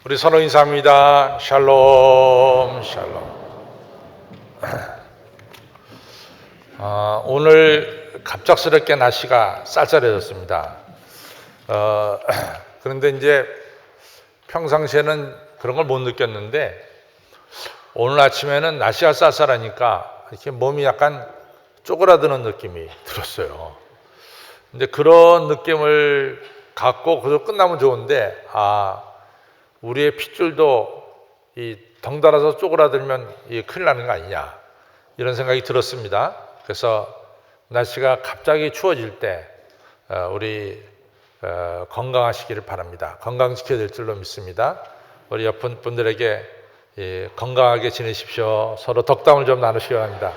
우리 서로 인사합니다. 샬롬, 샬롬. 오늘 갑작스럽게 날씨가 쌀쌀해졌습니다. 그런데 이제 평상시에는 그런 걸 못 느꼈는데 오늘 아침에는 날씨가 쌀쌀하니까 이렇게 몸이 약간 쪼그라드는 느낌이 들었어요. 근데 그런 느낌을 갖고 그래도 끝나면 좋은데 우리의 핏줄도 이 덩달아서 쪼그라들면 큰일 나는 거 아니냐 이런 생각이 들었습니다. 그래서 날씨가 갑자기 추워질 때 우리 건강하시기를 바랍니다. 건강 지켜야 될 줄로 믿습니다. 우리 옆 분들에게 건강하게 지내십시오. 서로 덕담을 좀 나누시기 바랍니다.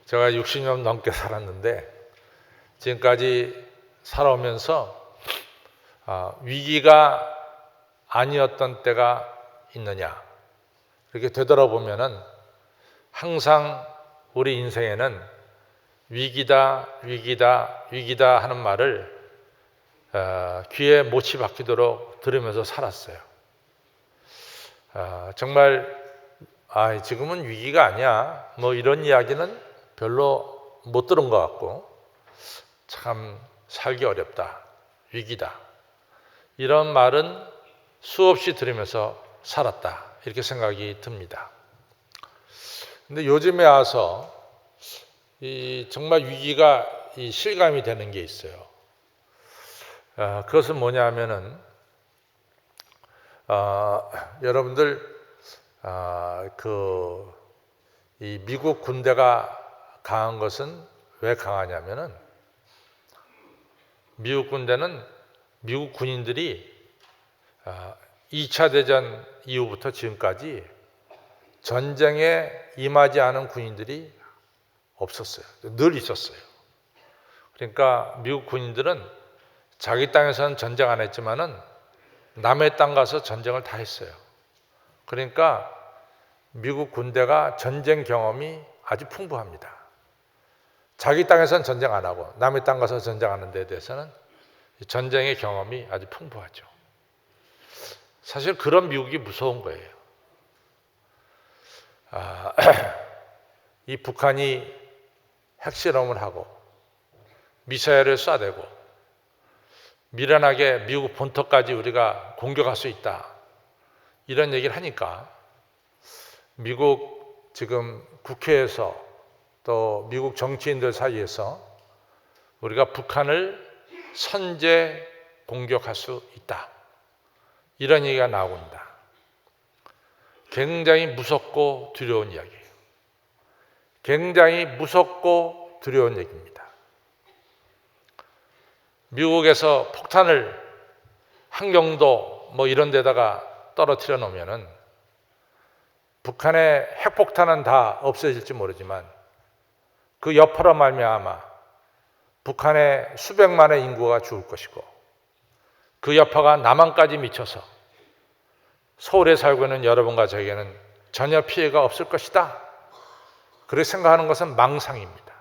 제가 60년 넘게 살았는데 지금까지 살아오면서 위기가 아니었던 때가 있느냐 이렇게 되돌아보면은 항상 우리 인생에는 위기다 하는 말을 귀에 못이 박히도록 들으면서 살았어요. 정말 지금은 위기가 아니야 이런 이야기는 별로 못 들은 것 같고 참 살기 어렵다, 위기다 이런 말은 수없이 들으면서 살았다 이렇게 생각이 듭니다. 근데 요즘에 와서 정말 위기가 실감이 되는 게 있어요. 그것은 뭐냐 하면은 여러분들 이 미국 군대가 강한 것은 왜 강하냐면은 미국 군대는 미국 군인들이 2차 대전 이후부터 지금까지 전쟁에 임하지 않은 군인들이 없었어요. 늘 있었어요. 그러니까 미국 군인들은 자기 땅에서는 전쟁 안 했지만은 남의 땅 가서 전쟁을 다 했어요. 그러니까 미국 군대가 전쟁 경험이 아주 풍부합니다. 자기 땅에서는 전쟁 안 하고 남의 땅 가서 전쟁하는 데에 대해서는 전쟁의 경험이 아주 풍부하죠. 사실 그런 미국이 무서운 거예요. 이 북한이 핵실험을 하고 미사일을 쏴대고 미련하게 미국 본토까지 우리가 공격할 수 있다 이런 얘기를 하니까 미국 지금 국회에서 또 미국 정치인들 사이에서 우리가 북한을 선제 공격할 수 있다 이런 얘기가 나옵니다. 굉장히 무섭고 두려운 이야기예요. 굉장히 무섭고 두려운 얘기입니다. 미국에서 폭탄을 한경도 이런 데다가 떨어뜨려 놓으면은 북한의 핵폭탄은 다 없어질지 모르지만 그 여파로 말미암아 북한의 수백만의 인구가 죽을 것이고 그 여파가 남한까지 미쳐서 서울에 살고 있는 여러분과 저에게는 전혀 피해가 없을 것이다 그렇게 생각하는 것은 망상입니다.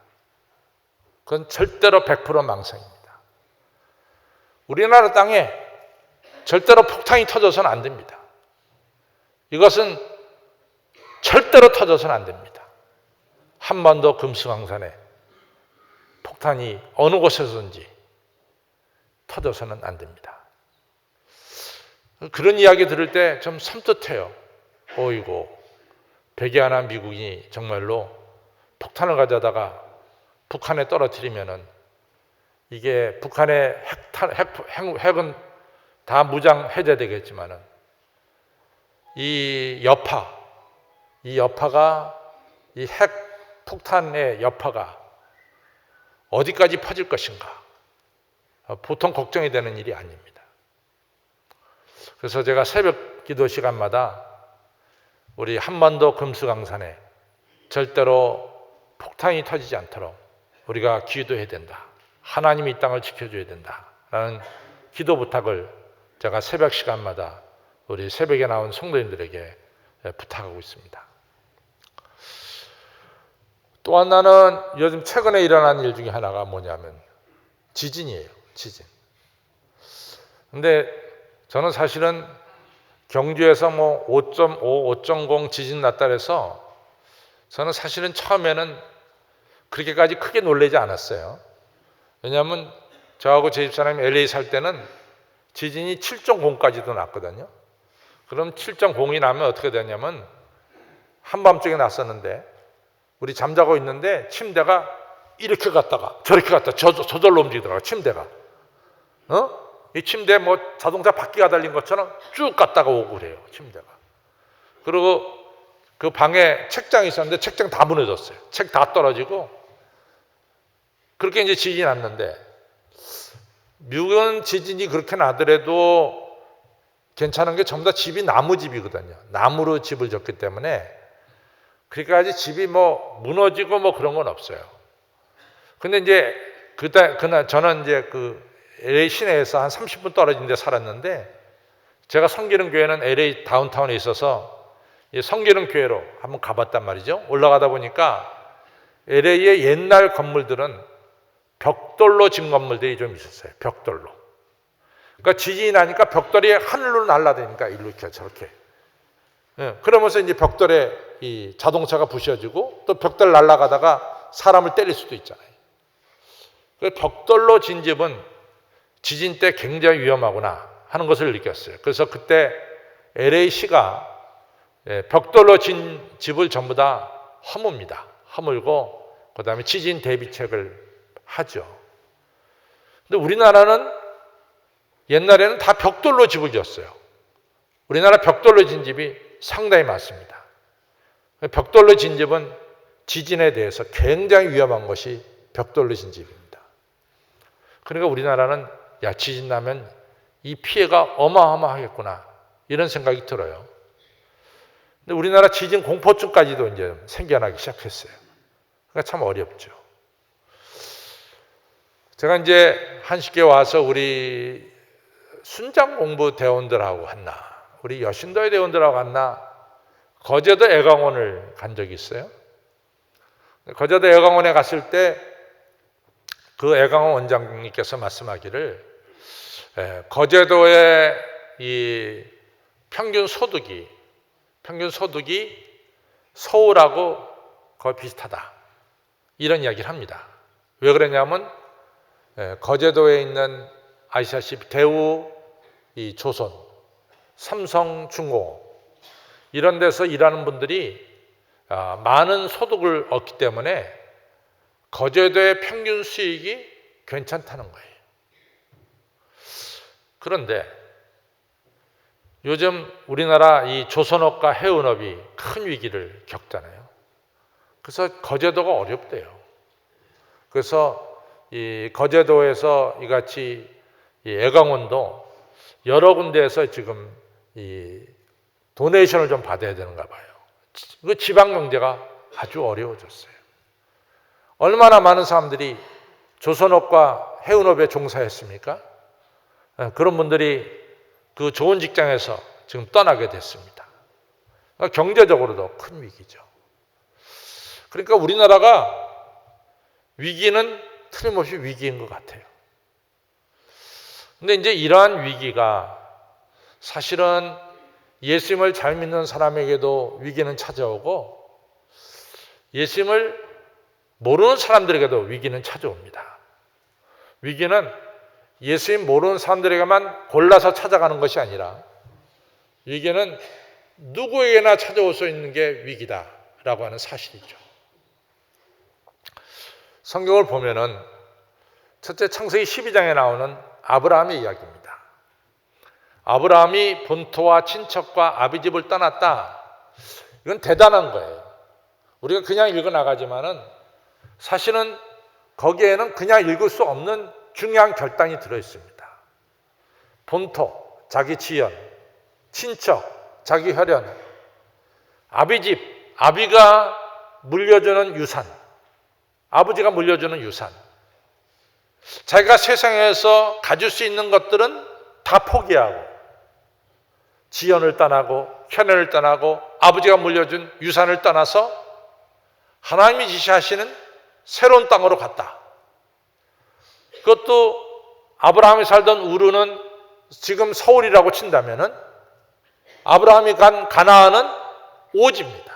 그건 절대로 100% 망상입니다. 우리나라 땅에 절대로 폭탄이 터져서는 안 됩니다. 이것은 절대로 터져서는 안 됩니다. 한반도 금수강산에 폭탄이 어느 곳에서든지 터져서는 안 됩니다. 그런 이야기 들을 때 좀 섬뜩해요. 어이고 백이하나 미국이 정말로 폭탄을 가져다가 북한에 떨어뜨리면은 이게 북한의 핵은 다 무장 해제되겠지만은 이 여파가 이 핵 폭탄의 여파가 어디까지 퍼질 것인가 보통 걱정이 되는 일이 아닙니다. 그래서 제가 새벽 기도 시간마다 우리 한반도 금수강산에 절대로 폭탄이 터지지 않도록 우리가 기도해야 된다. 하나님이 이 땅을 지켜줘야 된다라는 기도 부탁을 제가 새벽 시간마다 우리 새벽에 나온 성도님들에게 부탁하고 있습니다. 또 하나는 요즘 최근에 일어난 일 중에 하나가 뭐냐면 지진이에요. 지진. 근데 저는 사실은 경주에서 뭐 5.5, 5.0 지진 났다 그래서 저는 사실은 처음에는 그렇게까지 크게 놀라지 않았어요. 왜냐하면 저하고 제 집사람이 LA 살 때는 지진이 7.0까지도 났거든요. 그럼 7.0이 나면 어떻게 되냐면 한밤중에 났었는데 우리 잠자고 있는데 침대가 이렇게 갔다가 저렇게 갔다가 저절로 움직이더라고요. 침대가. 이 침대에 뭐 자동차 바퀴가 달린 것처럼 쭉 갔다가 오고 그래요. 침대가. 그리고 그 방에 책장이 있었는데 책장 다 무너졌어요. 책 다 떨어지고 그렇게 이제 지진이 났는데 미국은 지진이 그렇게 나더라도 괜찮은 게 전부 다 집이 나무 집이거든요. 나무로 집을 졌기 때문에 그러니까 집이 뭐 무너지고 뭐 그런 건 없어요. 근데 이제 그날 저는 이제 그 LA 시내에서 한 30분 떨어진 데 살았는데 제가 섬기는 교회는 LA 다운타운에 있어서 섬기는 교회로 한번 가봤단 말이죠. 올라가다 보니까 LA의 옛날 건물들은 벽돌로 진 건물들이 좀 있었어요. 벽돌로. 그러니까 지진이 나니까 벽돌이 하늘로 날아다니니까 이렇게 저렇게. 그러면서 이제 벽돌에 이 자동차가 부셔지고 또 벽돌 날아가다가 사람을 때릴 수도 있잖아요. 벽돌로 진 집은 지진 때 굉장히 위험하구나 하는 것을 느꼈어요. 그래서 그때 LA시가 벽돌로 진 집을 전부 다 허뭅니다. 허물고 그 다음에 지진 대비책을 하죠. 근데 우리나라는 옛날에는 다 벽돌로 집을 지었어요. 우리나라 벽돌로 진 집이 상당히 많습니다. 벽돌로 진 집은 지진에 대해서 굉장히 위험한 것이 벽돌로 진 집입니다. 그러니까 우리나라는 야, 지진 나면 이 피해가 어마어마하겠구나 이런 생각이 들어요. 근데 우리나라 지진 공포증까지도 이제 생겨나기 시작했어요. 그러니까 참 어렵죠. 제가 이제 한식에 와서 우리 순장 공부 대원들하고 갔나, 우리 여신도의 대원들하고 갔나, 거제도 애강원을 간 적이 있어요. 거제도 애강원에 갔을 때 그 애강원 원장님께서 말씀하기를 거제도의 이 평균 소득이 서울하고 거의 비슷하다 이런 이야기를 합니다. 왜 그러냐면 거제도에 있는 아시다시피 대우, 이 조선, 삼성중공업 이런 데서 일하는 분들이 많은 소득을 얻기 때문에 거제도의 평균 수익이 괜찮다는 거예요. 그런데 요즘 우리나라 이 조선업과 해운업이 큰 위기를 겪잖아요. 그래서 거제도가 어렵대요. 그래서 이 거제도에서 이같이 이 애강원도 여러 군데에서 지금 이 도네이션을 좀 받아야 되는가 봐요. 그 지방 경제가 아주 어려워졌어요. 얼마나 많은 사람들이 조선업과 해운업에 종사했습니까? 그런 분들이 그 좋은 직장에서 지금 떠나게 됐습니다. 경제적으로도 큰 위기죠. 그러니까 우리나라가 위기는 틀림없이 위기인 것 같아요. 근데 이제 이러한 위기가 사실은 예수님을 잘 믿는 사람에게도 위기는 찾아오고 예수님을 모르는 사람들에게도 위기는 찾아옵니다. 위기는 예수님 모르는 사람들에게만 골라서 찾아가는 것이 아니라 위기는 누구에게나 찾아올 수 있는 게 위기다라고 하는 사실이죠. 성경을 보면은 첫째 창세기 12장에 나오는 아브라함의 이야기입니다. 아브라함이 본토와 친척과 아비집을 떠났다. 이건 대단한 거예요. 우리가 그냥 읽어나가지만은 사실은 거기에는 그냥 읽을 수 없는 중요한 결단이 들어있습니다. 본토, 자기 지연, 친척, 자기 혈연, 아비집, 아비가 물려주는 유산, 아버지가 물려주는 유산, 자기가 세상에서 가질 수 있는 것들은 다 포기하고 지연을 떠나고 혈연을 떠나고 아버지가 물려준 유산을 떠나서 하나님이 지시하시는 새로운 땅으로 갔다. 그것도 아브라함이 살던 우르는 지금 서울이라고 친다면은 아브라함이 간 가나안은 오지입니다.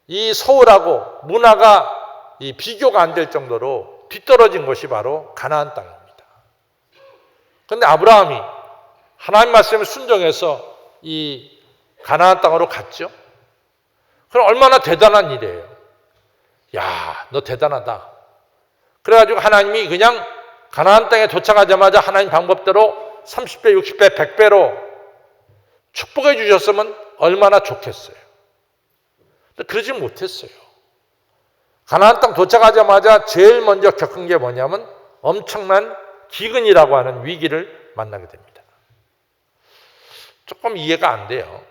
이 서울하고 문화가 비교가 안 될 정도로 뒤떨어진 것이 바로 가나안 땅입니다. 그런데 아브라함이 하나님 말씀에 순종해서 이 가나안 땅으로 갔죠. 그럼 얼마나 대단한 일이에요. 야, 너 대단하다. 그래가지고 하나님이 그냥 가나안 땅에 도착하자마자 하나님 방법대로 30배, 60배, 100배로 축복해 주셨으면 얼마나 좋겠어요. 근데 그러지 못했어요. 가나안 땅 도착하자마자 제일 먼저 겪은 게 뭐냐면 엄청난 기근이라고 하는 위기를 만나게 됩니다. 조금 이해가 안 돼요.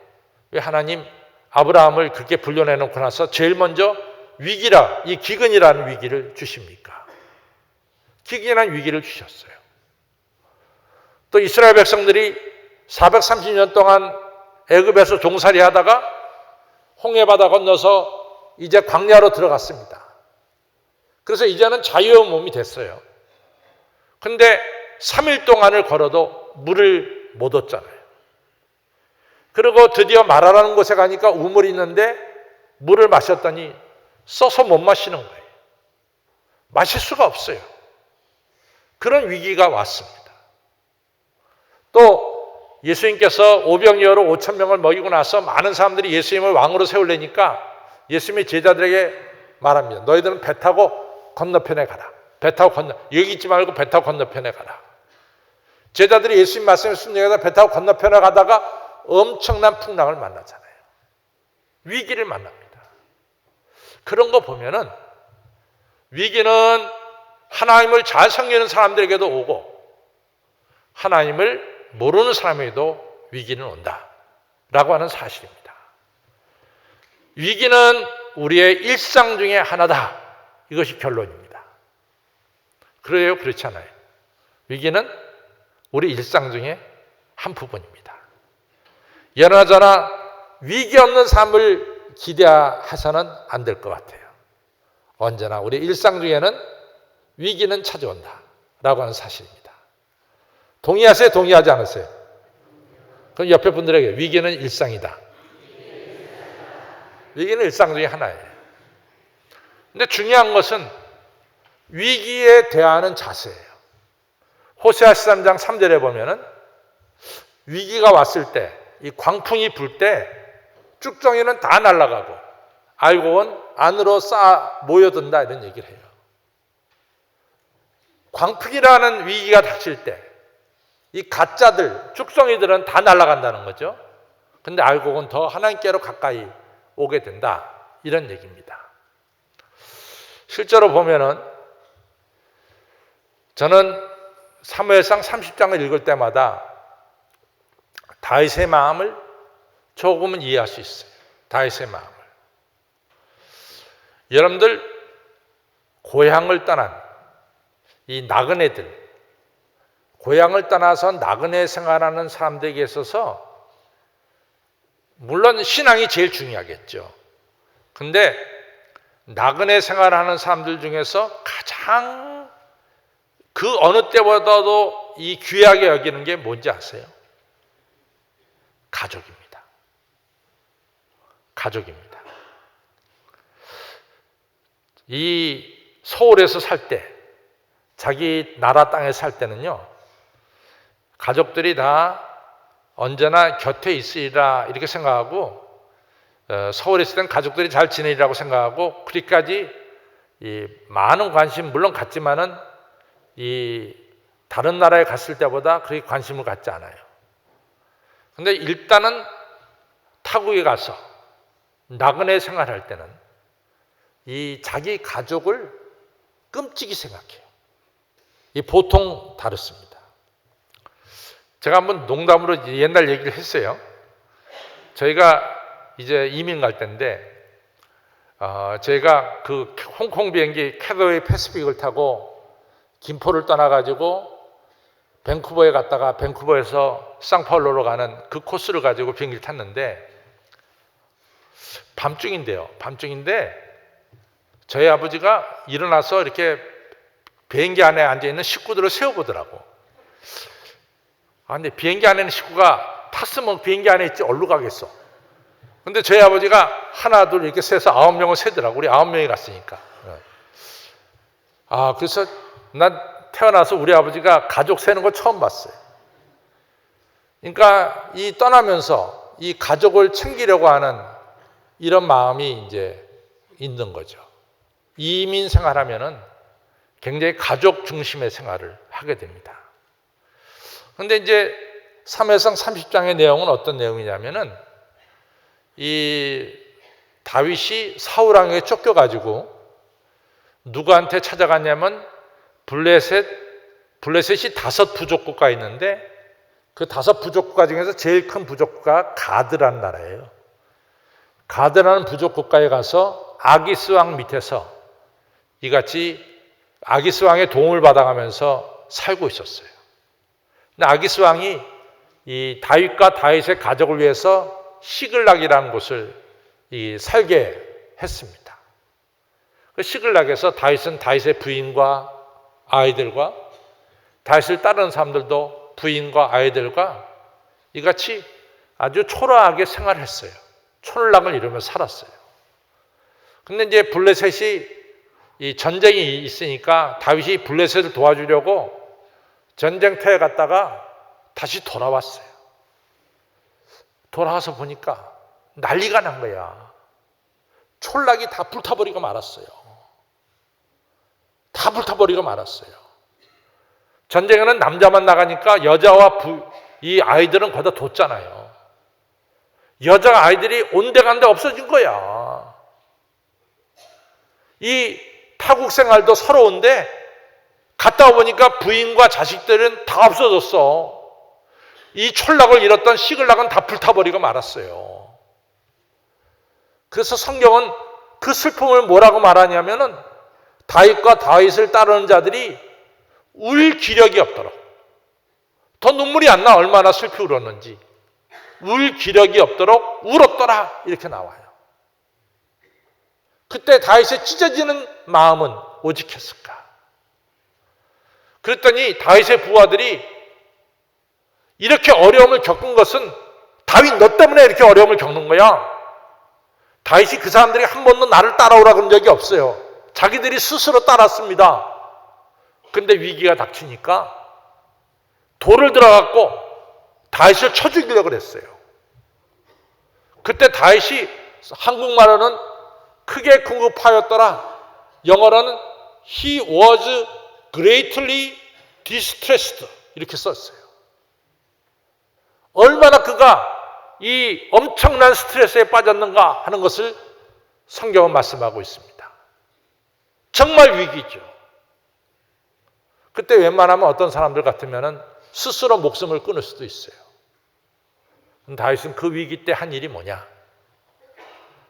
왜 하나님 아브라함을 그렇게 불려내놓고 나서 제일 먼저 이 기근이라는 위기를 주십니까? 기근이라는 위기를 주셨어요. 또 이스라엘 백성들이 430년 동안 애굽에서 종살이 하다가 홍해바다 건너서 이제 광야로 들어갔습니다. 그래서 이제는 자유의 몸이 됐어요. 근데 3일 동안을 걸어도 물을 못 얻잖아요. 그리고 드디어 마라라는 곳에 가니까 우물이 있는데 물을 마셨더니 써서 못 마시는 거예요. 마실 수가 없어요. 그런 위기가 왔습니다. 또 예수님께서 오병이어로 5,000명을 먹이고 나서 많은 사람들이 예수님을 왕으로 세우려니까 예수님이 제자들에게 말합니다. 너희들은 배 타고 건너편에 가라. 배 타고 여기 있지 말고 배 타고 건너편에 가라. 제자들이 예수님 말씀에 순종해서 배 타고 건너편에 가다가 엄청난 풍랑을 만나잖아요. 위기를 만납니다. 그런 거 보면은 위기는 하나님을 잘 섬기는 사람들에게도 오고 하나님을 모르는 사람에게도 위기는 온다라고 하는 사실입니다. 위기는 우리의 일상 중에 하나다. 이것이 결론입니다. 그래요? 그렇지 않아요? 위기는 우리 일상 중에 한 부분입니다. 여러저나 위기 없는 삶을 기대해서는 안 될 것 같아요. 언제나 우리 일상 중에는 위기는 찾아온다라고 하는 사실입니다. 동의하세요? 동의하지 않으세요? 그럼 옆에 분들에게 위기는 일상이다. 위기는 일상 중에 하나예요. 근데 중요한 것은 위기에 대하는 자세예요. 호세아 13장 3절에 보면은 위기가 왔을 때, 이 광풍이 불 때 쭉정이는 다 날아가고 알곡은 안으로 쌓아 모여든다 이런 얘기를 해요. 광풍이라는 위기가 닥칠 때 이 가짜들, 쭉정이들은 다 날아간다는 거죠. 근데 알곡은 더 하나님께로 가까이 오게 된다 이런 얘기입니다. 실제로 보면은 저는 사무엘상 30장을 읽을 때마다 다윗의 마음을 조금은 이해할 수 있어요. 다윗의 마음을. 여러분들 고향을 떠난 이 나그네들, 고향을 떠나서 나그네 생활하는 사람들에게 있어서 물론 신앙이 제일 중요하겠죠. 근데 나그네 생활하는 사람들 중에서 가장 그 어느 때보다도 이 귀하게 여기는 게 뭔지 아세요? 가족입니다. 가족입니다. 이 서울에서 살 때, 자기 나라 땅에 살 때는요, 가족들이 다 언제나 곁에 있으리라 이렇게 생각하고 서울에 있을 땐 가족들이 잘 지내리라고 생각하고 그리까지 이 많은 관심 물론 갖지만은 이 다른 나라에 갔을 때보다 그렇게 관심을 갖지 않아요. 근데 일단은 타국에 가서 나그네 생활할 때는 이 자기 가족을 끔찍이 생각해요. 이 보통 다릅니다. 제가 한번 농담으로 옛날 얘기를 했어요. 저희가 이제 이민 갈 때인데 저희가 그 홍콩 비행기 캐더웨이 패시픽을 타고 김포를 떠나가지고 밴쿠버에 갔다가 밴쿠버에서 상파울로로 가는 그 코스를 가지고 비행기를 탔는데 밤중인데요. 밤중인데 저희 아버지가 일어나서 이렇게 비행기 안에 앉아있는 식구들을 세워보더라고. 근데 비행기 안에 있는 식구가 탔으면 비행기 안에 있지 어디로 가겠어. 근데 저희 아버지가 하나 둘 이렇게 세서 9명을 세더라고. 우리 9명이 갔으니까. 그래서 난 태어나서 우리 아버지가 가족 세는 걸 처음 봤어요. 그러니까 이 떠나면서 이 가족을 챙기려고 하는 이런 마음이 이제 있는 거죠. 이민 생활하면은 굉장히 가족 중심의 생활을 하게 됩니다. 그런데 이제 사무엘상 30장의 내용은 어떤 내용이냐면은 이 다윗이 사울 왕에게 쫓겨가지고 누구한테 찾아갔냐면 블레셋이 5 부족국가 있는데 그 5 부족국가 중에서 제일 큰 부족국가 가드라는 나라예요. 가드라는 부족국가에 가서 아기스 왕 밑에서 이같이 아기스 왕의 도움을 받아가면서 살고 있었어요. 근데 아기스 왕이 이 다윗과 다윗의 가족을 위해서 시글락이라는 곳을 살게 했습니다. 그 시글락에서 다윗은 다윗의 부인과 아이들과 다윗을 따르는 사람들도 부인과 아이들과 이같이 아주 초라하게 생활했어요. 촌락을 이루며 살았어요. 근데 이제 블레셋이 이 전쟁이 있으니까 다윗이 블레셋을 도와주려고 전쟁터에 갔다가 다시 돌아왔어요. 돌아와서 보니까 난리가 난 거야. 촌락이 다 불타버리고 말았어요. 다 불타버리고 말았어요. 전쟁에는 남자만 나가니까 여자와 이 아이들은 거기다 뒀잖아요. 여자 아이들이 온데간데 없어진 거야. 이 타국 생활도 서러운데 갔다 와보니까 부인과 자식들은 다 없어졌어. 이 촌락을 잃었던 시글락은 다 불타버리고 말았어요. 그래서 성경은 그 슬픔을 뭐라고 말하냐면은 다윗과 다윗을 따르는 자들이 울 기력이 없도록, 더 눈물이 안 나 얼마나 슬피 울었는지, 울 기력이 없도록 울었더라 이렇게 나와요. 그때 다윗의 찢어지는 마음은 오직했을까? 그랬더니 다윗의 부하들이 이렇게 어려움을 겪은 것은 다윗 너 때문에 이렇게 어려움을 겪는 거야. 다윗이 그 사람들이 한 번도 나를 따라오라 그런 적이 없어요. 자기들이 스스로 따랐습니다. 근데 위기가 닥치니까 돌을 들어갖고 다윗을 쳐 죽이려고 그랬어요. 그때 다윗이 한국말로는 크게 궁급하였더라. 영어로는 He was greatly distressed 이렇게 썼어요. 얼마나 그가 이 엄청난 스트레스에 빠졌는가 하는 것을 성경은 말씀하고 있습니다. 정말 위기죠. 그때 웬만하면 어떤 사람들 같으면 스스로 목숨을 끊을 수도 있어요. 다윗은 그 위기 때 한 일이 뭐냐?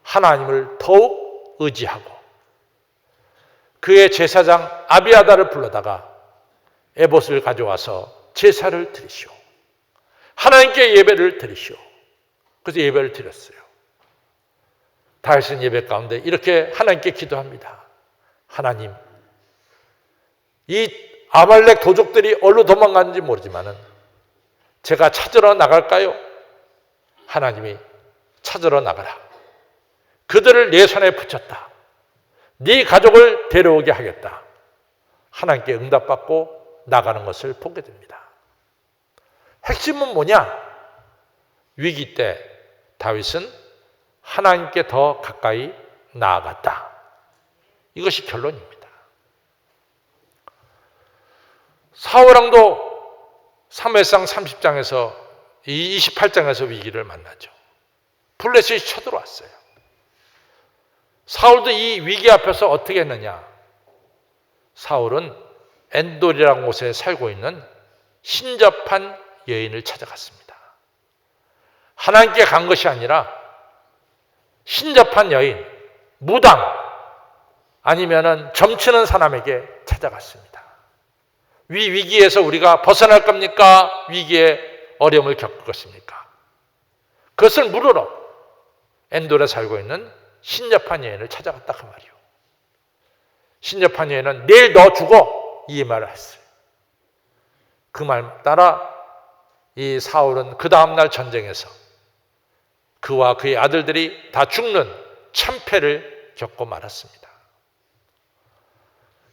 하나님을 더욱 의지하고 그의 제사장 아비아다를 불러다가 에봇을 가져와서 제사를 드리시오. 하나님께 예배를 드리시오. 그래서 예배를 드렸어요. 다윗은 예배 가운데 이렇게 하나님께 기도합니다. 하나님, 이 아말렉 도적들이 어디로 도망갔는지 모르지만은 제가 찾으러 나갈까요? 하나님이 찾으러 나가라. 그들을 내 손에 붙였다. 네 가족을 데려오게 하겠다. 하나님께 응답받고 나가는 것을 보게 됩니다. 핵심은 뭐냐? 위기 때 다윗은 하나님께 더 가까이 나아갔다. 이것이 결론입니다. 사울왕도 사무엘상 30장에서 28장에서 위기를 만나죠. 블레셋이 쳐들어왔어요. 사울도 이 위기 앞에서 어떻게 했느냐? 사울은 엔돌이라는 곳에 살고 있는 신접한 여인을 찾아갔습니다. 하나님께 간 것이 아니라 신접한 여인, 무당 아니면은 점치는 사람에게 찾아갔습니다. 위기에서 우리가 벗어날 겁니까? 위기에 어려움을 겪을 것입니까? 그것을 물으러 엔돌에 살고 있는 신접한 여인을 찾아갔다 그 말이요. 신접한 내일 너 죽어, 이 말을 했어요. 그 말 따라 이 사울은 그 다음날 전쟁에서 그와 그의 아들들이 다 죽는 참패를 겪고 말았습니다.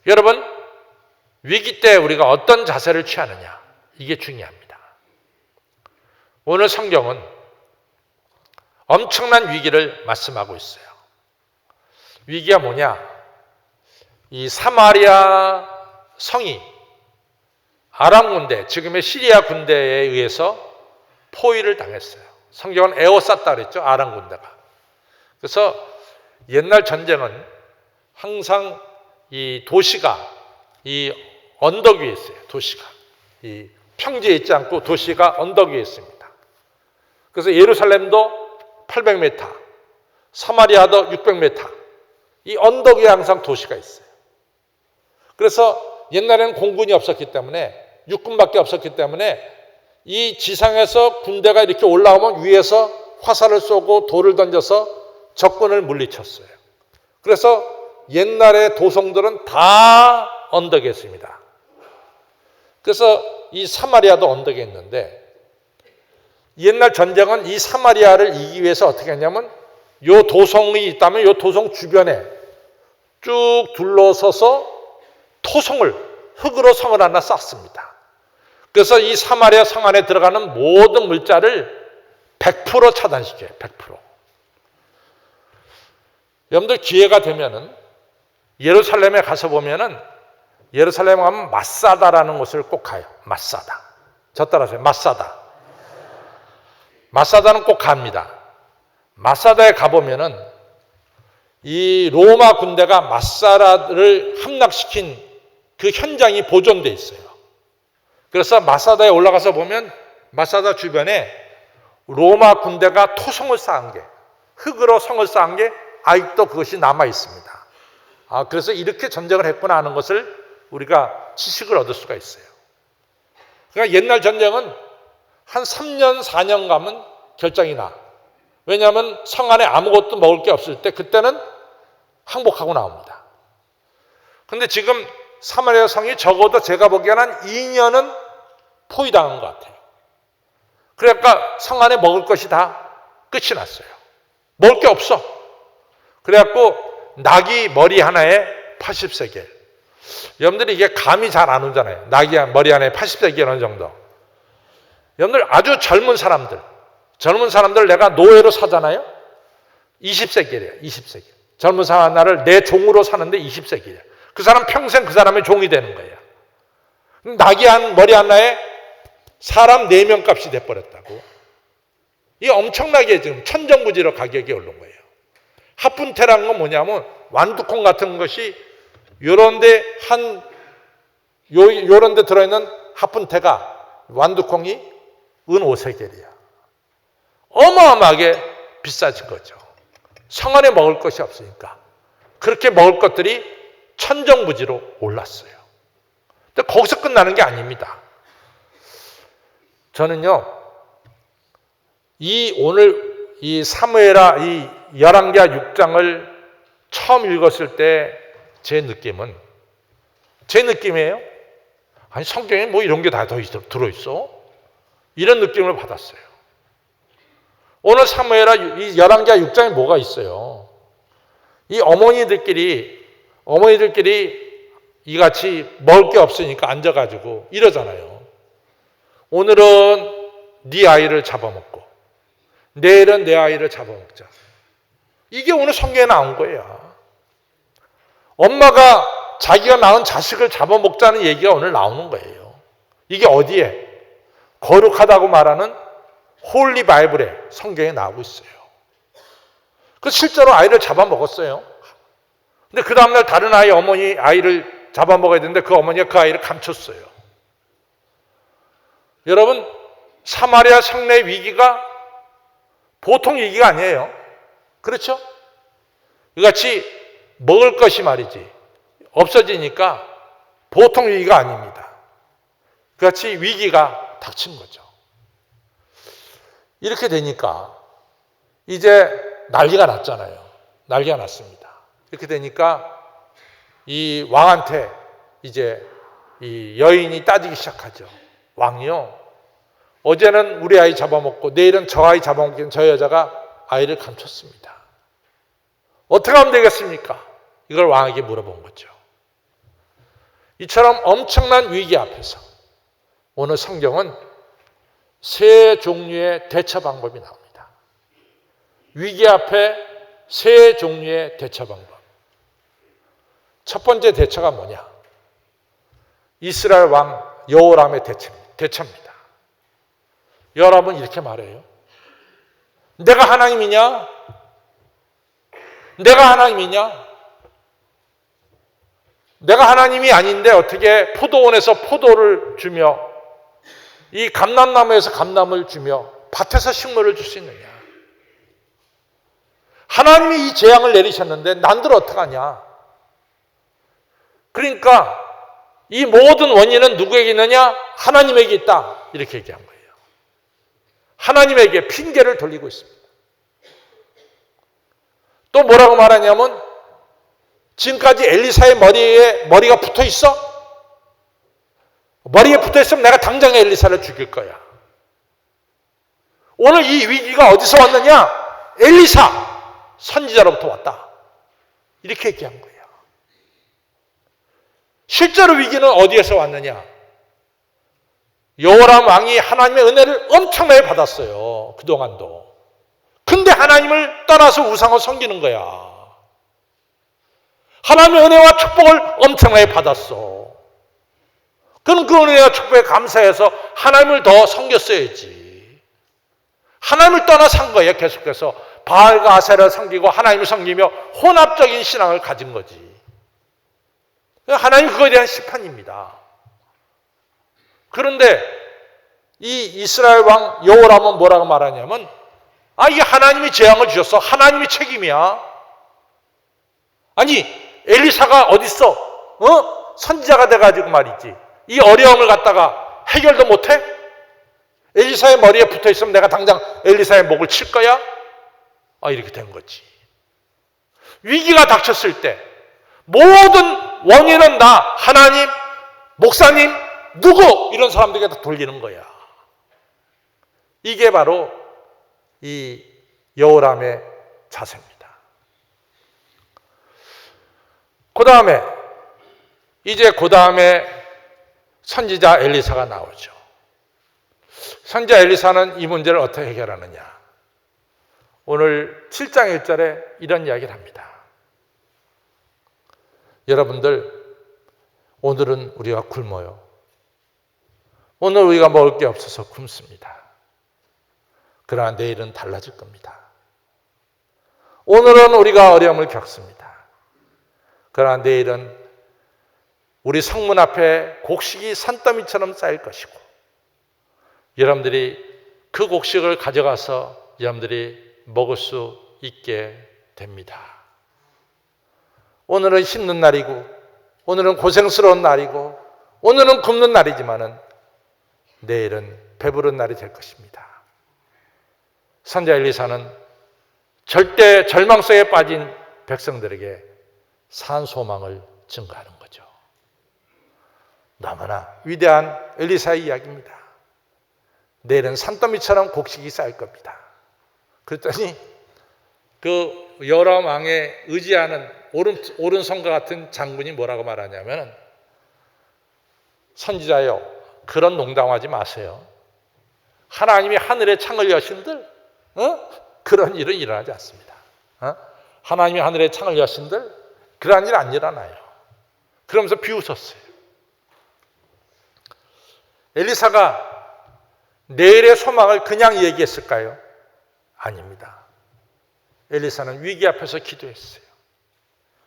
여러분, 위기 때 우리가 어떤 자세를 취하느냐, 이게 중요합니다. 오늘 성경은 엄청난 위기를 말씀하고 있어요. 위기가 뭐냐? 이 사마리아 성이 아람 군대, 지금의 시리아 군대에 의해서 포위를 당했어요. 성경은 에워쌌다 그랬죠, 아람 군대가. 그래서 옛날 전쟁은 항상 이 도시가 이 언덕 위에 있어요. 도시가 이 평지에 있지 않고 도시가 언덕 위에 있습니다. 그래서 예루살렘도 800m, 사마리아도 600m, 이 언덕 위에 항상 도시가 있어요. 그래서 옛날에는 공군이 없었기 때문에, 육군밖에 없었기 때문에 이 지상에서 군대가 이렇게 올라오면 위에서 화살을 쏘고 돌을 던져서 적군을 물리쳤어요. 그래서 옛날의 도성들은 다 언덕에 있습니다. 그래서 이 사마리아도 언덕에 있는데, 옛날 전쟁은 이 사마리아를 이기기 위해서 어떻게 했냐면, 요 도성이 있다면 요 도성 주변에 쭉 둘러서서 토성을, 흙으로 성을 하나 쌓습니다. 그래서 이 사마리아 성 안에 들어가는 모든 물자를 100% 차단시켜요. 100%. 여러분들 기회가 되면은 예루살렘에 가서 보면은, 예루살렘에 가면 마사다라는 곳을 꼭 가요. 마사다. 저 따라하세요. 마사다. 마사다는 꼭 갑니다. 마사다에 가보면은 이 로마 군대가 마사다를 함락시킨 그 현장이 보존되어 있어요. 그래서 마사다에 올라가서 보면 마사다 주변에 로마 군대가 토성을 쌓은 게, 흙으로 성을 쌓은 게 아직도 그것이 남아 있습니다. 그래서 이렇게 전쟁을 했구나 하는 것을 우리가 지식을 얻을 수가 있어요. 그러니까 옛날 전쟁은 한 3년, 4년 가면 결정이 나. 왜냐하면 성 안에 아무것도 먹을 게 없을 때 그때는 항복하고 나옵니다. 그런데 지금 사마리아 성이 적어도 제가 보기에는 한 2년은 포위당한 것 같아요. 그러니까 성 안에 먹을 것이 다 끝이 났어요. 먹을 게 없어. 그래갖고 낙이 머리 하나에 80세겔. 여러분들이 이게 감이 잘 안 오잖아요. 낙이 머리 하나에 80세겔 어느 정도. 여러분들 아주 젊은 사람들 내가 노예로 사잖아요. 20세겔이에요. 20세겔. 젊은 사람 하나를 내 종으로 사는데 20세겔이에요. 그 사람 평생 그 사람의 종이 되는 거예요. 낙이 한 머리 하나에 사람 4명 값이 돼버렸다고. 이게 엄청나게 지금 천정부지로 가격이 오른 거예요. 하푼테라는 건 뭐냐면 완두콩 같은 것이 요런데 요런데 들어있는 하푼테가 완두콩이 은 5세겔이야. 어마어마하게 비싸진 거죠. 성 안에 먹을 것이 없으니까. 그렇게 먹을 것들이 천정부지로 올랐어요. 근데 거기서 끝나는 게 아닙니다. 저는요, 오늘 이 사무엘하 이 열왕기하 6장을 처음 읽었을 때 제 느낌이에요. 아니, 성경에 뭐 이런 게 다 들어있어? 이런 느낌을 받았어요. 오늘 사무엘하 이 열왕기하 6장에 뭐가 있어요? 이 어머니들끼리 이같이 먹을 게 없으니까 앉아가지고 이러잖아요. 오늘은 네 아이를 잡아먹고 내일은 내 아이를 잡아먹자. 이게 오늘 성경에 나온 거예요. 엄마가 자기가 낳은 자식을 잡아먹자는 얘기가 오늘 나오는 거예요. 이게 어디에? 거룩하다고 말하는 홀리 바이블에 성경에 나오고 있어요. 그 실제로 아이를 잡아먹었어요. 근데 그 다음날 다른 어머니 아이를 잡아먹어야 되는데 그 어머니가 그 아이를 감췄어요. 여러분, 사마리아 성내 위기가 보통 위기가 아니에요. 그렇죠? 이같이 먹을 것이 말이지 없어지니까 보통 위기가 아닙니다. 그같이 위기가 닥친 거죠. 이렇게 되니까 이제 난리가 났잖아요. 난리가 났습니다. 이렇게 되니까 이 왕한테 이제 이 여인이 따지기 시작하죠. 왕이요, 어제는 우리 아이 잡아먹고 내일은 저 아이 잡아먹기는 저 여자가 아이를 감췄습니다. 어떻게 하면 되겠습니까? 이걸 왕에게 물어본 거죠. 이처럼 엄청난 위기 앞에서 오늘 성경은 세 종류의 대처 방법이 나옵니다. 위기 앞에 세 종류의 대처 방법. 첫 번째 대처가 뭐냐? 이스라엘 왕 여호람의 대처입니다. 여호람은 이렇게 말해요. 내가 하나님이냐? 내가 하나님이냐? 내가 하나님이 아닌데 어떻게 포도원에서 포도를 주며 이 감람나무에서 감람을 주며 밭에서 식물을 줄 수 있느냐? 하나님이 이 재앙을 내리셨는데 난들 어떡하냐? 그러니까 이 모든 원인은 누구에게 있느냐? 하나님에게 있다. 이렇게 얘기한 거예요. 하나님에게 핑계를 돌리고 있습니다. 또 뭐라고 말하냐면 지금까지 엘리사의 머리가 붙어 있어? 머리에 붙어 있으면 내가 당장 엘리사를 죽일 거야. 오늘 이 위기가 어디서 왔느냐? 엘리사 선지자로부터 왔다. 이렇게 얘기한 거예요. 실제로 위기는 어디에서 왔느냐? 여호람 왕이 하나님의 은혜를 엄청나게 받았어요. 그동안도. 근데 하나님을 떠나서 우상을 섬기는 거야. 하나님의 은혜와 축복을 엄청나게 받았어. 그럼 그 은혜와 축복에 감사해서 하나님을 더 섬겼어야지. 하나님을 떠나 산 거예요. 계속해서 바알과 아세라를 섬기고 하나님을 섬기며 혼합적인 신앙을 가진 거지. 하나님 그거에 대한 심판입니다. 그런데 이 이스라엘 왕 여호람은 뭐라고 말하냐면 이게 하나님이 재앙을 주셨어. 하나님이 책임이야. 아니 엘리사가 어딨어? 선지자가 돼가지고 말이지. 이 어려움을 갖다가 해결도 못해? 엘리사의 머리에 붙어있으면 내가 당장 엘리사의 목을 칠 거야? 이렇게 된 거지. 위기가 닥쳤을 때 모든 원인은 다 하나님, 목사님, 누구 이런 사람들에게 다 돌리는 거야. 이게 바로 이 여호람의 자세입니다. 그 다음에 선지자 엘리사가 나오죠. 선지자 엘리사는 이 문제를 어떻게 해결하느냐? 오늘 7장 1절에 이런 이야기를 합니다. 여러분들, 오늘은 우리가 굶어요. 오늘 우리가 먹을 게 없어서 굶습니다. 그러나 내일은 달라질 겁니다. 오늘은 우리가 어려움을 겪습니다. 그러나 내일은 우리 성문 앞에 곡식이 산더미처럼 쌓일 것이고 여러분들이 그 곡식을 가져가서 여러분들이 먹을 수 있게 됩니다. 오늘은 힘든 날이고 오늘은 고생스러운 날이고 오늘은 굶는 날이지만은 내일은 배부른 날이 될 것입니다. 선지자 엘리사는 절대 절망 속에 빠진 백성들에게 산 소망을 증거하는 거죠. 너무나 위대한 엘리사의 이야기입니다. 내일은 산더미처럼 곡식이 쌓일 겁니다. 그랬더니 그 여호람 왕의 의지하는 오른손과 같은 장군이 뭐라고 말하냐면 선지자여, 그런 농담하지 마세요. 하나님이 하늘의 창을 여신들 그런 일은 일어나지 않습니다. 하나님이 하늘의 창을 여신들 그런 일 안 일어나요. 그러면서 비웃었어요. 엘리사가 내일의 소망을 그냥 얘기했을까요? 아닙니다. 엘리사는 위기 앞에서 기도했어요.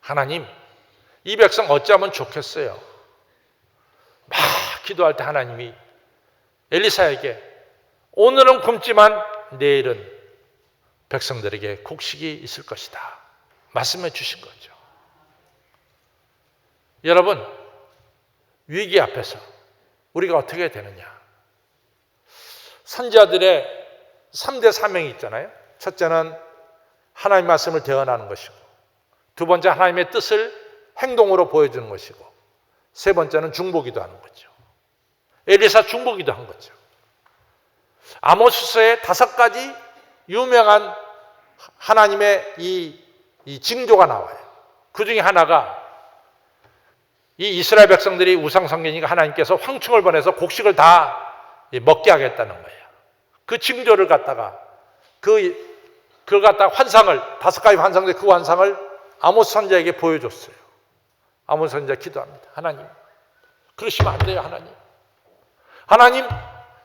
하나님, 이 백성 어찌하면 좋겠어요. 막 기도할 때 하나님이 엘리사에게 오늘은 굶지만 내일은 백성들에게 곡식이 있을 것이다 말씀해 주신 거죠. 여러분, 위기 앞에서 우리가 어떻게 되느냐? 선지자들의 3대 사명이 있잖아요. 첫째는 하나님 말씀을 대언하는 것이고, 두 번째 하나님의 뜻을 행동으로 보여주는 것이고, 세 번째는 중보기도 하는 거죠. 엘리사 중보기도 한 거죠. 아모스서에 5가지 유명한 하나님의 이 징조가 나와요. 그 중에 하나가 이 이스라엘 백성들이 우상 섬기니까 하나님께서 황충을 보내서 곡식을 다 먹게 하겠다는 거예요. 그 징조를 갖다가 그걸 갖다가 환상을 5가지 환상인데 그 환상을 아모스 선지자에게 보여줬어요. 아모스 선지자 기도합니다. 하나님, 그러시면 안 돼요. 하나님,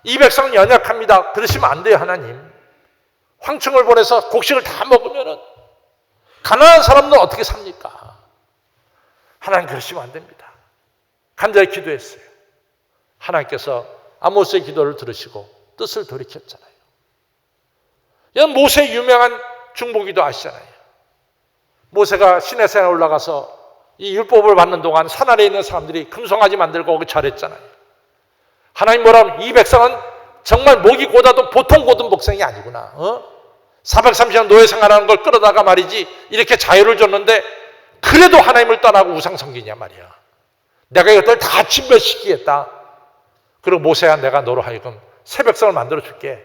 이 백성은 연약합니다. 그러시면 안 돼요. 하나님, 황충을 보내서 곡식을 다 먹으면은 가난한 사람들은 어떻게 삽니까? 하나님, 그러시면 안 됩니다. 간절히 기도했어요. 하나님께서 아모스의 기도를 들으시고 뜻을 돌이켰잖아요. 이건 모세의 유명한 중보기도 아시잖아요. 모세가 시내산에 올라가서 이 율법을 받는 동안 산 아래에 있는 사람들이 금송아지 만들고 오기 잘했잖아요. 하나님 뭐라면 이 백성은 정말 목이 고다도 보통 고든 백성이 아니구나. 430년 노예 생활하는 걸 끌어다가 말이지 이렇게 자유를 줬는데 그래도 하나님을 떠나고 우상 섬기냐 말이야. 내가 이것들 다 진멸시키겠다. 그리고 모세야, 내가 너로 하여금 새 백성을 만들어 줄게.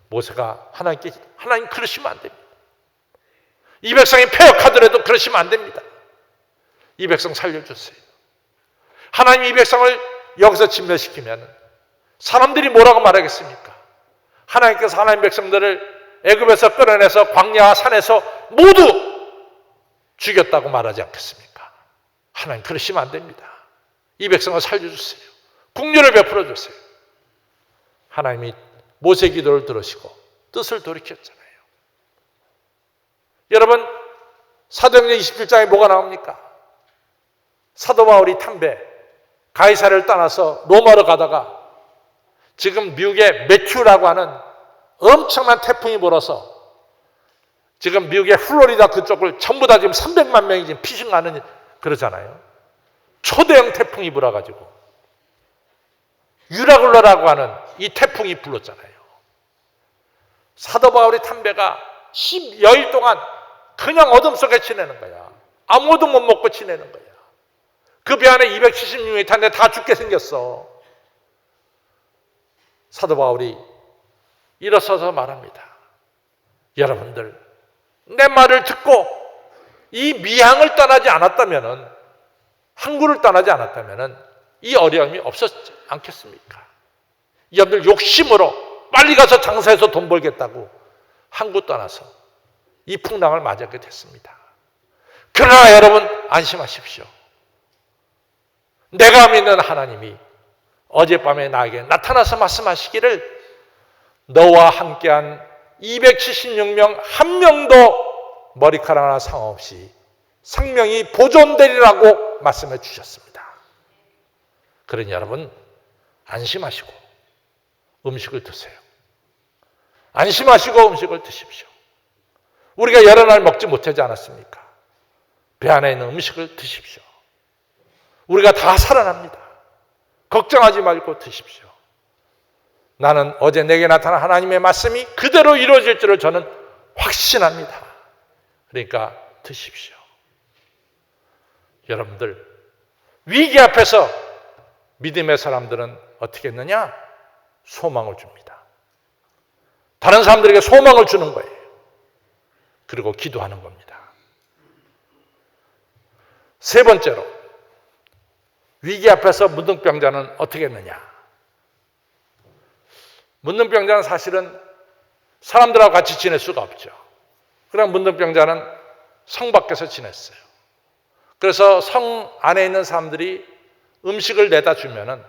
모세가 하나님께, 하나님 그러시면 안 됩니다. 이 백성이 패역하더라도 그러시면 안 됩니다. 이 백성 살려주세요. 하나님 이 백성을 여기서 진멸시키면 사람들이 뭐라고 말하겠습니까? 하나님께서 하나님 백성들을 애굽에서 끌어내서 광야 산에서 모두 죽였다고 말하지 않겠습니까? 하나님 그러시면 안 됩니다. 이 백성을 살려주세요. 긍휼을 베풀어 주세요. 하나님이 모세 기도를 들으시고 뜻을 돌이켰잖아요. 여러분, 사도행전 27장에 뭐가 나옵니까? 사도 바울이 탐배, 가이사를 떠나서 로마로 가다가 지금 미국의 매튜라고 하는 엄청난 태풍이 불어서 지금 미국의 플로리다 그쪽을 전부 다 지금 300만 명이 지금 피신하는 그러잖아요. 초대형 태풍이 불어가지고 유라굴라라고 하는 이 태풍이 불었잖아요. 사도 바울의 탐배가 10여일 동안 그냥 어둠 속에 지내는 거야. 아무도 못 먹고 지내는 거야. 그 배 안에 276명이 탔는데 다 죽게 생겼어. 사도 바울이 일어서서 말합니다. 여러분들, 내 말을 듣고 이 미항을 떠나지 않았다면은, 항구를 떠나지 않았다면은 이 어려움이 없었지 않겠습니까? 여러분들 욕심으로 빨리 가서 장사해서 돈 벌겠다고 항구 떠나서 이 풍랑을 맞이하게 됐습니다. 그러나 여러분 안심하십시오. 내가 믿는 하나님이 어젯밤에 나에게 나타나서 말씀하시기를 너와 함께한 276명 한 명도 머리카락 하나 상관없이 생명이 보존되리라고 말씀해 주셨습니다. 그러니 여러분 안심하시고 음식을 드세요. 안심하시고 음식을 드십시오. 우리가 여러 날 먹지 못하지 않았습니까? 배 안에 있는 음식을 드십시오. 우리가 다 살아납니다. 걱정하지 말고 드십시오. 나는 어제 내게 나타난 하나님의 말씀이 그대로 이루어질 줄을 저는 확신합니다. 그러니까 드십시오. 여러분들, 위기 앞에서 믿음의 사람들은 어떻게 했느냐? 소망을 줍니다. 다른 사람들에게 소망을 주는 거예요. 그리고 기도하는 겁니다. 세 번째로, 위기 앞에서 문둥병자는 어떻게 했느냐? 문둥병자는 사실은 사람들하고 같이 지낼 수가 없죠. 그럼 문둥병자는 성 밖에서 지냈어요. 그래서 성 안에 있는 사람들이 음식을 내다 주면은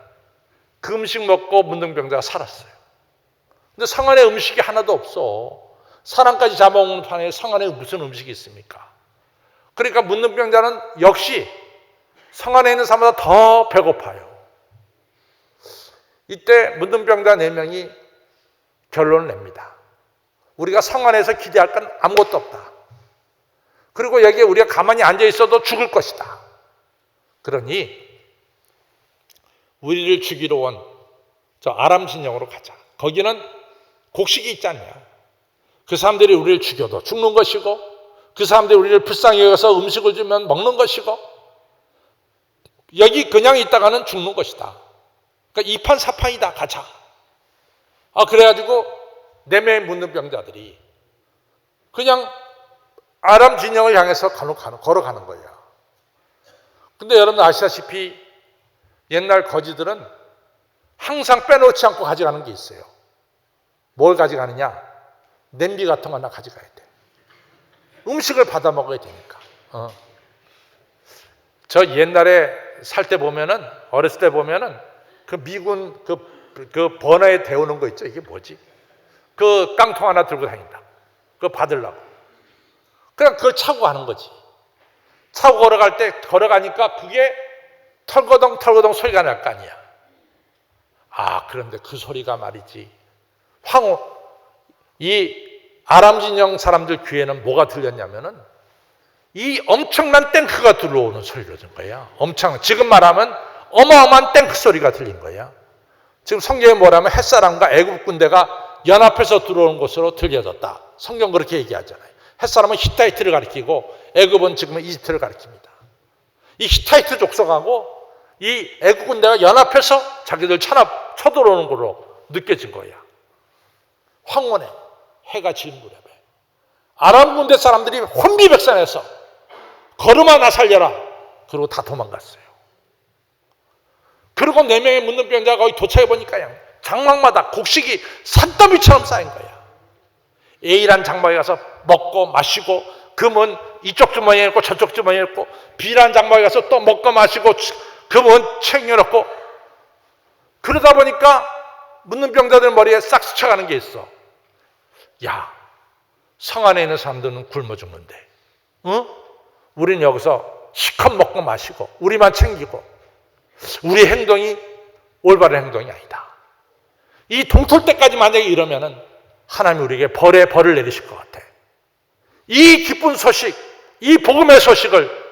그 음식 먹고 문둥병자가 살았어요. 근데 성 안에 음식이 하나도 없어. 사람까지 잡아먹는 판에 성 안에 무슨 음식이 있습니까? 그러니까 문둥병자는 역시 성 안에 있는 사람보다 더 배고파요. 이때 문둥병자 4명이 결론을 냅니다. 우리가 성 안에서 기대할 건 아무것도 없다. 그리고 여기에 우리가 가만히 앉아 있어도 죽을 것이다. 그러니 우리를 죽이러 온 저 아람 진영으로 가자. 거기는 곡식이 있지 않냐. 그 사람들이 우리를 죽여도 죽는 것이고 그 사람들이 우리를 불쌍히 여겨서 음식을 주면 먹는 것이고 여기 그냥 있다가는 죽는 것이다. 그러니까 이판사판이다. 가자. 그래가지고 4명의 문둥병자들이 그냥 아람 진영을 향해서 걸어가는 거예요. 근데 여러분 아시다시피 옛날 거지들은 항상 빼놓지 않고 가져가는 게 있어요. 뭘 가져가느냐? 냄비 같은 거 하나 가져가야 돼. 음식을 받아 먹어야 되니까. 저 옛날에 살 때 보면은, 어렸을 때 보면은 그 미군 그 버너에 데우는 거 있죠? 이게 뭐지? 그 깡통 하나 들고 다닌다. 그거 받으려고. 그냥 그걸 차고 가는 거지. 차고 걸어가니까 그게 털거덩 소리가 날 거 아니야. 그런데 그 소리가 말이지. 이 아람 진영 사람들 귀에는 뭐가 들렸냐면은 이 엄청난 탱크가 들어오는 소리가 들린 거야. 지금 말하면 어마어마한 탱크 소리가 들린 거야. 지금 성경에 뭐라면 햇사람과 애굽 군대가 연합해서 들어오는 것으로 들려졌다. 성경 그렇게 얘기하잖아요. 햇사람은 히타이트를 가리키고 애굽은 지금 이집트를 가리킵니다. 이 히타이트 족속하고 이 애굽 군대가 연합해서 자기들 쳐들어오는 걸로 느껴진 거야. 황혼에 해가 질 무렵에 아람 군대 사람들이 혼비백산해서 걸음아 나 살려라. 그러고 다 도망갔어요. 그리고 4명의 문둥병자가 거기 도착해 보니까 그냥 장막마다 곡식이 산더미처럼 쌓인 거야. A란 장막에 가서 먹고 마시고 금은 이쪽 주머니에 있고 저쪽 주머니에 있고 B란 장막에 가서 또 먹고 마시고 금은 챙겨놓고 그러다 보니까 문둥병자들 머리에 싹 스쳐가는 게 있어. 야, 성 안에 있는 사람들은 굶어 죽는데 우리는 여기서 시컷 먹고 마시고 우리만 챙기고 우리 행동이 올바른 행동이 아니다. 이 동틀 때까지 만약에 이러면은 하나님이 우리에게 벌을 내리실 것 같아. 이 기쁜 소식, 이 복음의 소식을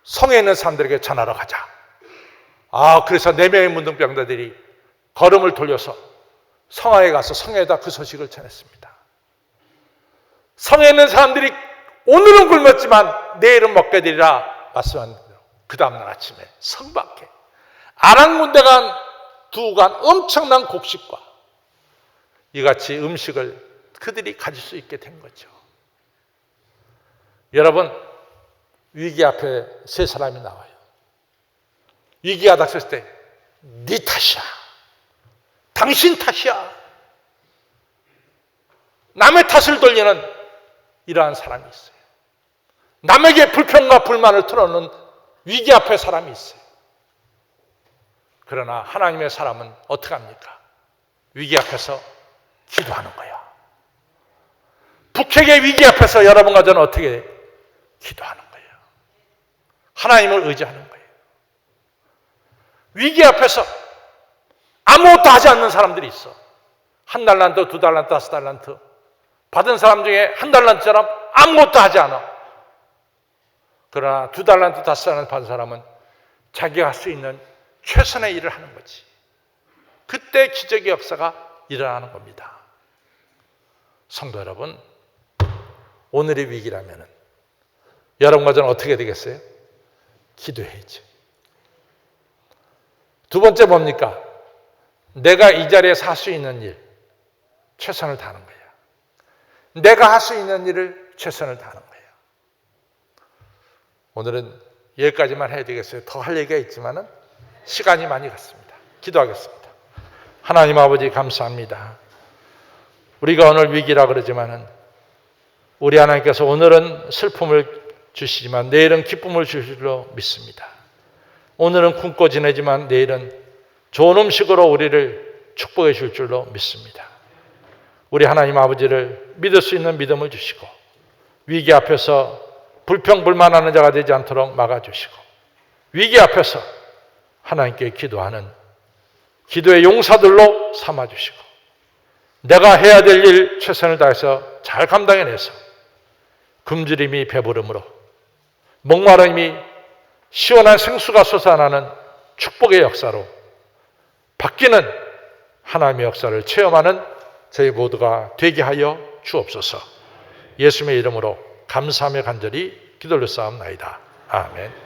성에 있는 사람들에게 전하러 가자. 그래서 4명의 문둥병자들이 걸음을 돌려서 성안에 가서 성에다 그 소식을 전했습니다. 성에 있는 사람들이 오늘은 굶었지만 내일은 먹게 되리라 말씀한 대로 그 다음날 아침에 성 밖에 아람 군대가 두고 간 엄청난 곡식과 이같이 음식을 그들이 가질 수 있게 된 거죠. 여러분, 위기 앞에 3사람이 나와요. 위기가 닥쳤을 때 네 탓이야. 당신 탓이야. 남의 탓을 돌리는 이러한 사람이 있어요. 남에게 불평과 불만을 털어놓는 위기 앞에 사람이 있어요. 그러나 하나님의 사람은 어떻게 합니까? 위기 앞에서 기도하는 거야. 북핵의 위기 앞에서 여러분과 저는 어떻게 기도하는 거예요? 하나님을 의지하는 거예요. 위기 앞에서 아무것도 하지 않는 사람들이 있어. 1달란트, 2달란트, 5달란트 받은 사람 중에 1달란트처럼 아무것도 하지 않아. 그러나 2달란트, 5달란트 받은 사람은 자기가 할 수 있는 최선의 일을 하는 거지. 그때 기적의 역사가 일어나는 겁니다. 성도 여러분, 오늘의 위기라면 여러분과 저는 어떻게 되겠어요? 기도해야죠. 두 번째 뭡니까? 내가 이 자리에서 할 수 있는 일, 최선을 다하는 거예요. 내가 할 수 있는 일을 최선을 다하는 거예요. 오늘은 여기까지만 해야 되겠어요. 더 할 얘기가 있지만은 시간이 많이 갔습니다. 기도하겠습니다. 하나님 아버지 감사합니다. 우리가 오늘 위기라 그러지만은 우리 하나님께서 오늘은 슬픔을 주시지만 내일은 기쁨을 주실 줄로 믿습니다. 오늘은 굶고 지내지만 내일은 좋은 음식으로 우리를 축복해 줄 줄로 믿습니다. 우리 하나님 아버지를 믿을 수 있는 믿음을 주시고 위기 앞에서 불평불만하는 자가 되지 않도록 막아주시고 위기 앞에서 하나님께 기도하는 기도의 용사들로 삼아주시고 내가 해야 될 일 최선을 다해서 잘 감당해내서 굶주림이 배부름으로 목마름이 시원한 생수가 솟아나는 축복의 역사로 바뀌는 하나님의 역사를 체험하는 저희 모두가 되게 하여 주옵소서. 예수님의 이름으로 감사하며 간절히 기도 올렸사옵나이다. 아멘.